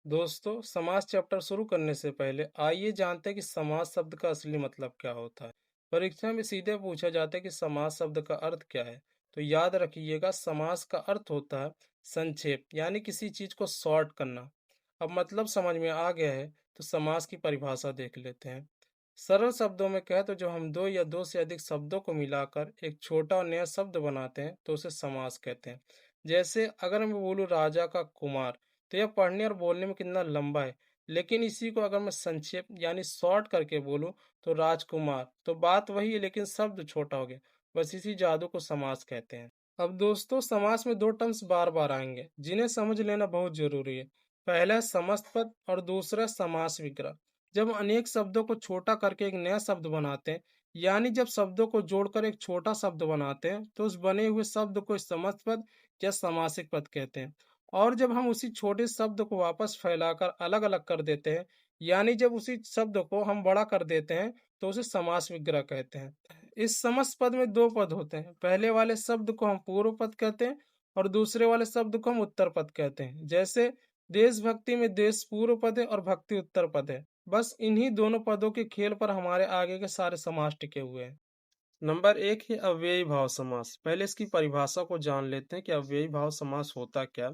दोस्तों, समास चैप्टर शुरू करने से पहले आइए जानते हैं कि समास शब्द का असली मतलब क्या होता है। परीक्षा में सीधे पूछा जाता है कि समास शब्द का अर्थ क्या है। तो याद रखिएगा, समास का अर्थ होता है संक्षेप, यानी किसी चीज को शॉर्ट करना। अब मतलब समझ में आ गया है तो समास की परिभाषा देख लेते हैं। सरल शब्दों में कहें तो जब हम दो या दो से अधिक शब्दों को मिलाकर एक छोटा और नया शब्द बनाते हैं तो उसे समास कहते हैं। जैसे अगर मैं बोलूँ राजा का कुमार, तो यह पढ़ने और बोलने में कितना लंबा है। लेकिन इसी को अगर मैं संक्षेप यानी शॉर्ट करके बोलूं तो राजकुमार, तो बात वही है लेकिन शब्द छोटा हो गया। बस इसी जादू को समास कहते हैं। अब दोस्तों, समास में दो टर्म्स बार बार आएंगे जिन्हें समझ लेना बहुत जरूरी है। पहला है समस्त पद और दूसरा समास विग्रह। जब अनेक शब्दों को छोटा करके एक नया शब्द बनाते हैं, यानी जब शब्दों को जोड़कर एक छोटा शब्द बनाते हैं, तो उस बने हुए शब्द को समस्त पद या समासिक पद कहते हैं। और जब हम उसी छोटे शब्द को वापस फैलाकर अलग अलग कर देते हैं, यानी जब उसी शब्द को हम बड़ा कर देते हैं, तो उसे समास विग्रह कहते हैं। इस समस्त पद में दो पद होते हैं। पहले वाले शब्द को हम पूर्व पद कहते हैं और दूसरे वाले शब्द को हम उत्तर पद कहते हैं। जैसे देशभक्ति में देश पूर्व पद है और भक्ति उत्तर पद है। बस इन्हीं दोनों पदों के खेल पर हमारे आगे के सारे समास टिके हुए हैं। नंबर एक है अव्ययी भाव समास। पहले इसकी परिभाषा को जान लेते हैं कि अव्ययी भाव समास होता क्या।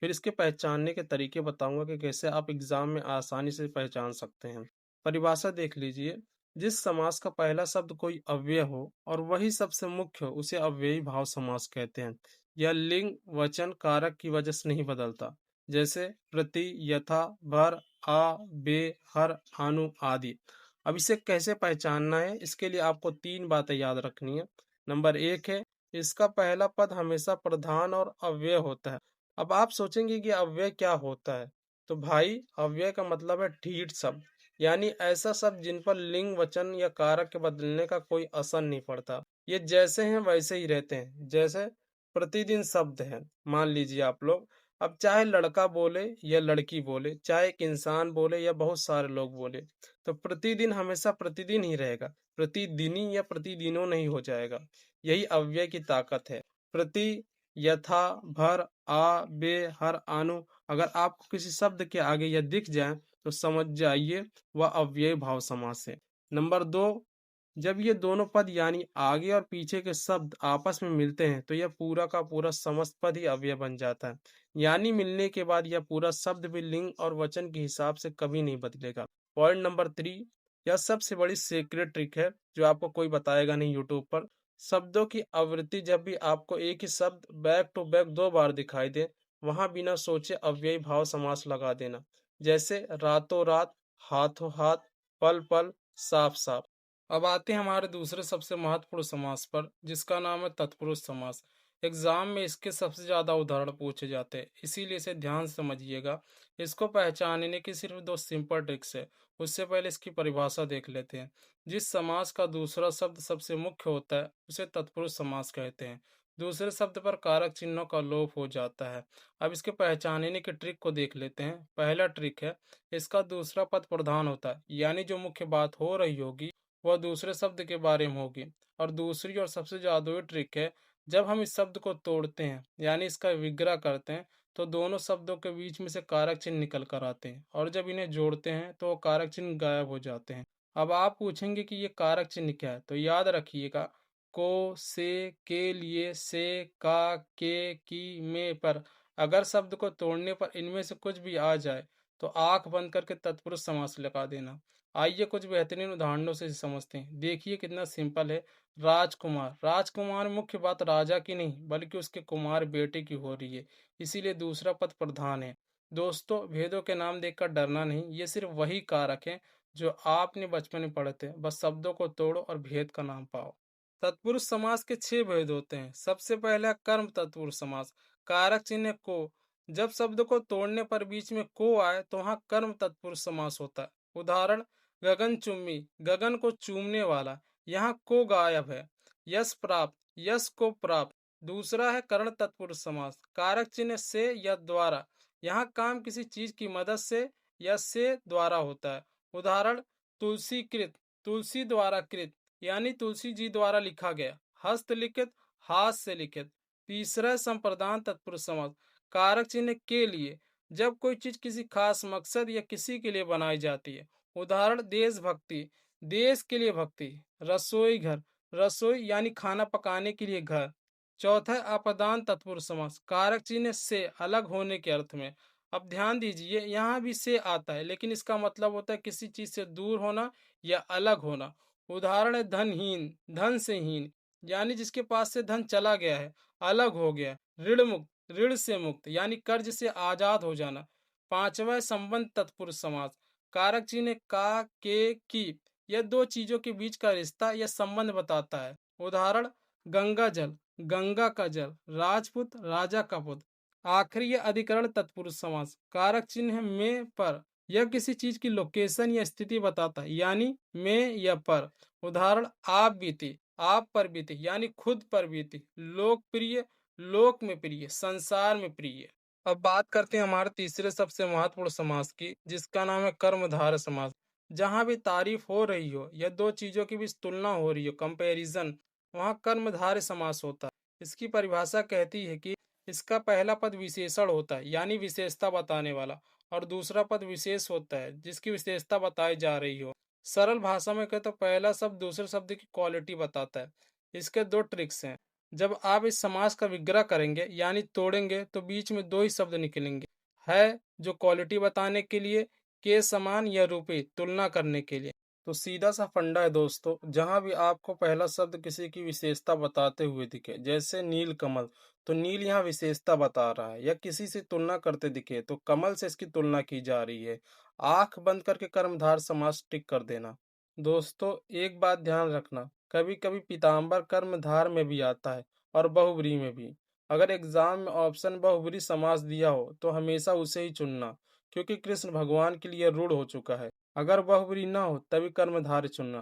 फिर इसके पहचानने के तरीके बताऊंगा कि कैसे आप एग्जाम में आसानी से पहचान सकते हैं। परिभाषा देख लीजिए। जिस समास का पहला शब्द कोई अव्यय हो और वही सबसे मुख्य हो उसे अव्ययी भाव समास कहते हैं। यह लिंग वचन कारक की वजह से नहीं बदलता। जैसे प्रति, यथा, भर, आ, बे, हर, आनु आदि। अब इसे कैसे पहचानना है, इसके लिए आपको तीन बातें याद रखनी है। नंबर एक है, इसका पहला पद हमेशा प्रधान और अव्यय होता है। अब आप सोचेंगे कि अव्यय क्या होता है। तो भाई, अव्यय का मतलब है ठीठ शब्द, यानी ऐसा शब्द जिन पर लिंग वचन या कारक के बदलने का कोई असर नहीं पड़ता। ये जैसे हैं वैसे ही रहते हैं। जैसे प्रतिदिन शब्द है, मान लीजिए आप लोग। अब चाहे लड़का बोले या लड़की बोले, चाहे एक इंसान बोले या बहुत सारे लोग बोले, तो प्रतिदिन हमेशा प्रतिदिन ही रहेगा। प्रतिदिनी या प्रतिदिनों नहीं हो जाएगा। यही अव्यय की ताकत है। प्रति, यथा, भर, आ, बे, हर, आनु। अगर आपको किसी शब्द के आगे यह दिख जाए तो समझ जाइए वह अव्यय भाव समास है। नंबर दो, जब ये दोनों पद यानी आगे और पीछे के शब्द आपस में मिलते हैं तो यह पूरा का पूरा समस्त पद ही अव्यय बन जाता है। यानी मिलने के बाद यह पूरा शब्द भी लिंग और वचन के हिसाब से कभी नहीं बदलेगा। पॉइंट नंबर थ्री, यह सबसे बड़ी सीक्रेट ट्रिक है जो आपको कोई बताएगा नहीं यूट्यूब पर। शब्दों की आवृत्ति, जब भी आपको एक ही शब्द बैक टू बैक दो बार दिखाई दे, वहां बिना सोचे अव्ययी भाव समास लगा देना। जैसे रातों रात, हाथों हाथ, पल पल, साफ साफ। अब आते हैं हमारे दूसरे सबसे महत्वपूर्ण समास पर, जिसका नाम है तत्पुरुष समास। एग्जाम में इसके सबसे ज्यादा उदाहरण पूछे जाते हैं, इसीलिए इसे ध्यान से समझिएगा। इसको पहचानने की सिर्फ दो सिंपल ट्रिक्स है। उससे पहले इसकी परिभाषा देख लेते हैं। जिस समास का दूसरा शब्द सबसे मुख्य होता है उसे तत्पुरुष समास कहते हैं। दूसरे शब्द पर कारक चिन्हों का लोप हो जाता है। अब इसके पहचानने के ट्रिक को देख लेते हैं। पहला ट्रिक है, इसका दूसरा पद प्रधान होता है, यानी जो मुख्य बात हो रही होगी वह दूसरे शब्द के बारे में होगी। और दूसरी और सबसे जादुई ट्रिक है, जब हम इस शब्द को तोड़ते हैं यानी इसका विग्रह करते हैं, तो दोनों शब्दों के बीच में से कारक चिन्ह निकल कर आते हैं और जब इन्हें जोड़ते हैं तो वो कारक चिन्ह गायब हो जाते हैं। अब आप पूछेंगे कि ये कारक चिन्ह क्या है, तो याद रखिएगा, को, से, के लिए, से, का, के, की, में पर अगर शब्द को तोड़ने पर इनमें से कुछ भी आ जाए तो आंख बंद करके तत्पुरुष समास लगा देना। आइए कुछ बेहतरीन उदाहरणों से इसे समझते हैं। देखिए कितना सिंपल है। राजकुमार, राजकुमार में मुख्य बात राजा की नहीं बल्कि उसके कुमार बेटे की हो रही है, इसीलिए दूसरा पद प्रधान है। दोस्तों, भेदों के नाम देखकर डरना नहीं, ये सिर्फ वही कारक है जो आपने बचपन में पढ़े थे। बस शब्दों को तोड़ो और भेद का नाम पाओ। तत्पुरुष समास के छह भेद होते हैं। सबसे पहला कर्म तत्पुरुष समास। कारक चिन्ह को, जब शब्द को तोड़ने पर बीच में को आए तो वहां कर्म तत्पुरुष समास होता है। उदाहरण, गगन चुम्मी, गगन को चूमने वाला, यहाँ को गायब है। यश प्राप्त, यश को प्राप्त। दूसरा है करण तत्पुरुष समास। कारक चिन्ह से या द्वारा, यहाँ काम किसी चीज की मदद से या से द्वारा होता है। उदाहरण, तुलसी कृत, तुलसी द्वारा कृत, यानी तुलसी जी द्वारा लिखा गया। हस्तलिखित, हाथ से लिखित। तीसरा संप्रदान तत्पुरुष समास। कारक चिन्ह के लिए, जब कोई चीज किसी खास मकसद या किसी के लिए बनाई जाती है। उदाहरण देशभक्ति, देश के लिए भक्ति। रसोई घर, रसोई यानी खाना पकाने के लिए घर। चौथा है अप्रधान तत्पुरुष समास, कारक चिन्ह से अलग होने के अर्थ में। अब ध्यान दीजिए, यहाँ भी से आता है लेकिन इसका मतलब होता है किसी चीज से दूर होना या अलग होना। उदाहरण है धनहीन, धन से हीन, यानी जिसके पास से धन चला गया है, अलग हो गया। ऋण मुक्त, ऋण से मुक्त यानी कर्ज से आजाद हो जाना। पांचवा है संबंध तत्पुरुष समास, कारक चिन्ह का, के, की। यह दो चीजों के बीच का रिश्ता या संबंध बताता है। उदाहरण गंगा जल, गंगा का जल। राजपूत, राजा का पुत्र। आखिरी है अधिकरण तत्पुरुष समास, कारक चिन्ह है में, पर। यह किसी चीज की लोकेशन या स्थिति बताता है, यानी में या पर। उदाहरण आप बीती, आप पर बीती यानी खुद पर बीती। लोकप्रिय, लोक में प्रिय, संसार में प्रिय। अब बात करते हैं हमारे तीसरे सबसे महत्वपूर्ण समास की, जिसका नाम है कर्मधारय समास। जहां भी तारीफ हो रही हो या दो चीजों के बीच तुलना हो रही हो, कंपैरिजन, वहां कर्मधारय समास होता है। इसकी परिभाषा कहती है कि इसका पहला पद विशेषण होता है, यानी विशेषता बताने वाला, और दूसरा पद विशेष होता है जिसकी विशेषता बताई जा रही हो। सरल भाषा में कहे तो पहला शब्द दूसरे शब्द की क्वालिटी बताता है। इसके दो ट्रिक्स हैं। जब आप इस समास का विग्रह करेंगे यानी तोड़ेंगे तो बीच में दो ही शब्द निकलेंगे। है जो क्वालिटी बताने के लिए, के समान या रूपी तुलना करने के लिए। तो सीधा सा फंडा है दोस्तों, जहां भी आपको पहला शब्द किसी की विशेषता बताते हुए दिखे, जैसे नील कमल, तो नील यहाँ विशेषता बता रहा है। या किसी से तुलना करते दिखे तो कमल से इसकी तुलना की जा रही है। आंख बंद करके कर्मधार समास टिक कर देना। दोस्तों एक बात ध्यान रखना, कभी कभी पीताम्बर कर्मधार में भी आता है और बहुब्रीहि में भी। अगर एग्जाम में ऑप्शन बहुब्रीहि समास दिया हो तो हमेशा उसे ही चुनना, क्योंकि कृष्ण भगवान के लिए रूढ़ हो चुका है। अगर बहुब्रीहि ना हो तभी कर्मधारय चुनना।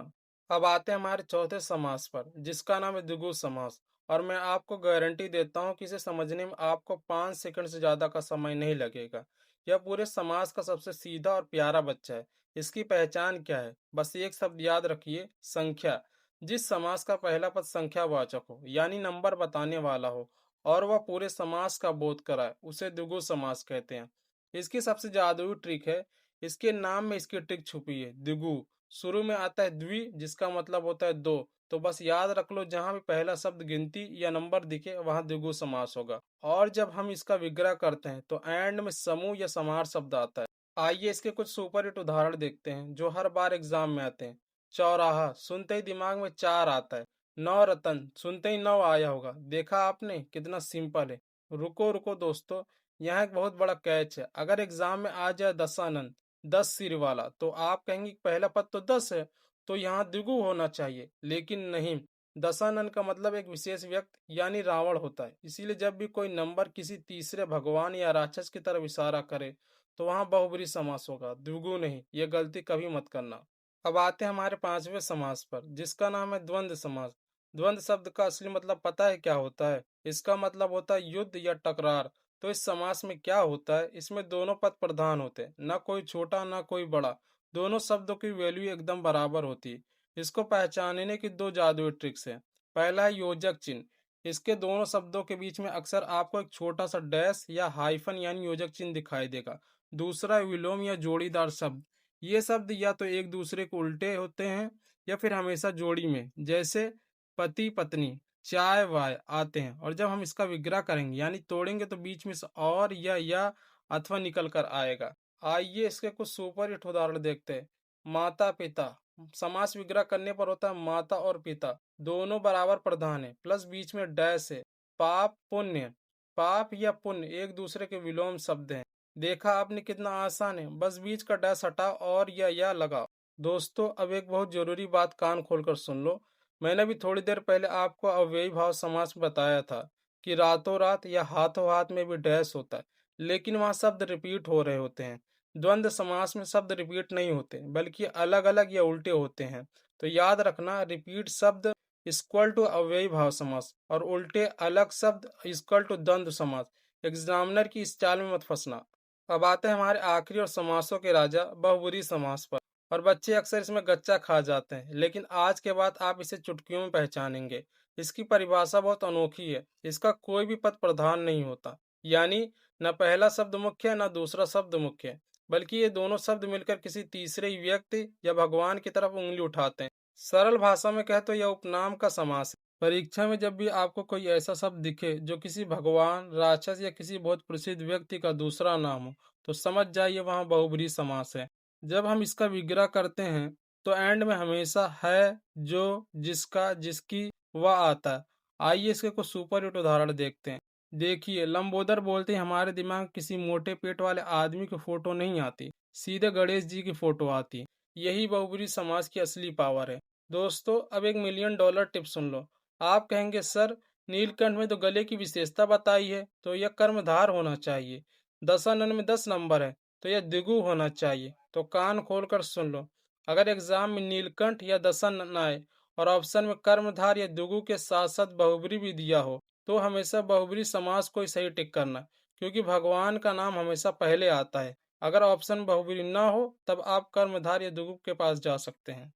अब आते हैं हमारे चौथे समास पर, जिसका नाम है द्विगु समास। और मैं आपको गारंटी देता हूँ कि इसे समझने में आपको 5 सेकंड से ज्यादा का समय नहीं लगेगा। यह पूरे समास का सबसे सीधा और प्यारा बच्चा है। इसकी पहचान क्या है? बस एक शब्द याद रखिए, संख्या। जिस समास का पहला पद संख्यावाचक हो, यानी नंबर बताने वाला हो, और वह पूरे समास का बोध कराए, उसे द्विगु समास कहते हैं। इसकी सबसे जादुई ट्रिक है, इसके नाम में इसकी ट्रिक छुपी है। द्विगु शुरू में आता है द्वि, जिसका मतलब होता है दो। तो बस याद रख लो, जहां भी पहला शब्द गिनती या नंबर दिखे वहां द्विगु समास होगा। और जब हम इसका विग्रह करते हैं तो एंड में समूह या समार शब्द आता है। आइए इसके कुछ सुपर हिट उदाहरण देखते हैं जो हर बार एग्जाम में आते हैं। चौराहा, सुनते ही दिमाग में चार आता है। नौ रतन, सुनते ही नौ आया होगा। देखा आपने, कितना सिंपल है। रुको रुको दोस्तों, यहाँ एक बहुत बड़ा कैच है। अगर एग्जाम में आ जाए दशानन, 10 सिर वाला, तो आप कहेंगे कि पहला पद तो 10 है, तो यहाँ द्विगु होना चाहिए, लेकिन नहीं। दशानन का मतलब एक विशेष व्यक्ति यानी रावण होता है। इसीलिए जब भी कोई नंबर किसी तीसरे भगवान या राक्षस की तरफ इशारा करे तो वहां बहुब्रीहि समास होगा, द्विगु नहीं। ये गलती कभी मत करना। अब आते हैं हमारे पांचवें समास पर, जिसका नाम है द्वंद्व समास। द्वंद्व शब्द का असली मतलब पता है क्या होता है? इसका मतलब होता है युद्ध या टकरार। तो इस समास में क्या होता है, इसमें दोनों पद प्रधान होते हैं, ना कोई छोटा ना कोई बड़ा। दोनों शब्दों की वैल्यू एकदम बराबर होती है। इसको पहचानने की दो जादुई ट्रिक्स हैं। पहला है योजक चिन्ह। इसके दोनों शब्दों के बीच में अक्सर आपको एक छोटा सा डैश या हाइफन यानी योजक चिन्ह दिखाई देगा। दूसरा विलोम या जोड़ीदार शब्द। ये शब्द या तो एक दूसरे को उल्टे होते हैं या फिर हमेशा जोड़ी में, जैसे पति पत्नी, चाय वाय आते हैं। और जब हम इसका विग्रह करेंगे यानी तोड़ेंगे तो बीच में से और या अथवा निकल कर आएगा। आइए इसके कुछ सुपर हिट उदाहरण देखते हैं। माता पिता, समास विग्रह करने पर होता है माता और पिता, दोनों बराबर प्रधान है, प्लस बीच में डैश है। पाप पुण्य, पाप या पुण्य एक दूसरे के विलोम शब्द हैं। देखा आपने, कितना आसान है, बस बीच का डैश हटाओ और या लगाओ। दोस्तों अब एक बहुत जरूरी बात कान खोलकर सुन लो। मैंने भी थोड़ी देर पहले आपको अव्ययी भाव समास में बताया था कि रातों रात या हाथों हाथ में भी डैश होता है, लेकिन वहां शब्द रिपीट हो रहे होते हैं। द्वंद्व समास में शब्द रिपीट नहीं होते, बल्कि अलग अलग या उल्टे होते हैं। तो याद रखना, रिपीट शब्द इक्वल टू अव्ययी भाव समास और उल्टे अलग शब्द इक्वल टू द्वंद्व समास। एग्जामिनर की इस चाल में मत फंसना। अब आते हैं हमारे आखिरी और समासों के राजा बहुब्रीहि समास पर। और बच्चे अक्सर इसमें गच्चा खा जाते हैं, लेकिन आज के बाद आप इसे चुटकियों में पहचानेंगे। इसकी परिभाषा बहुत अनोखी है। इसका कोई भी पद प्रधान नहीं होता, यानी न पहला शब्द मुख्य है न दूसरा शब्द मुख्य है, बल्कि ये दोनों शब्द मिलकर किसी तीसरे व्यक्ति या भगवान की तरफ उंगली उठाते हैं। सरल भाषा में कहे तो यह उपनाम का समास है। परीक्षा में जब भी आपको कोई ऐसा शब्द दिखे जो किसी भगवान, राक्षस या किसी बहुत प्रसिद्ध व्यक्ति का दूसरा नाम हो, तो समझ जाइए वहाँ बहुब्रीहि समास है। जब हम इसका विग्रह करते हैं तो एंड में हमेशा है, जो, जिसका, जिसकी वह आता है। आइए इसके कुछ सुपर हिट उदाहरण देखते हैं। देखिए, लंबोदर बोलते ही हमारे दिमाग में किसी मोटे पेट वाले आदमी की फोटो नहीं आती, सीधे गणेश जी की फोटो आती। यही बहुब्रीहि समाज की असली पावर है। दोस्तों, अब एक मिलियन डॉलर टिप सुन लो। आप कहेंगे सर, नीलकंठ में तो गले की विशेषता बताई है, तो यह कर्मधार होना चाहिए। दशानन में 10 नंबर है, तो यह द्विगु होना चाहिए। तो कान खोलकर सुन लो। अगर एग्जाम में नीलकंठ या दशानन आए और ऑप्शन में कर्मधार या द्विगु के साथ साथ बहुब्रीहि भी दिया हो, तो हमेशा बहुब्रीहि समास को ही सही टिक करना, क्योंकि भगवान का नाम हमेशा पहले आता है। अगर ऑप्शन बहुब्रीहि न हो, तब आप कर्मधार या द्विगु के पास जा सकते हैं।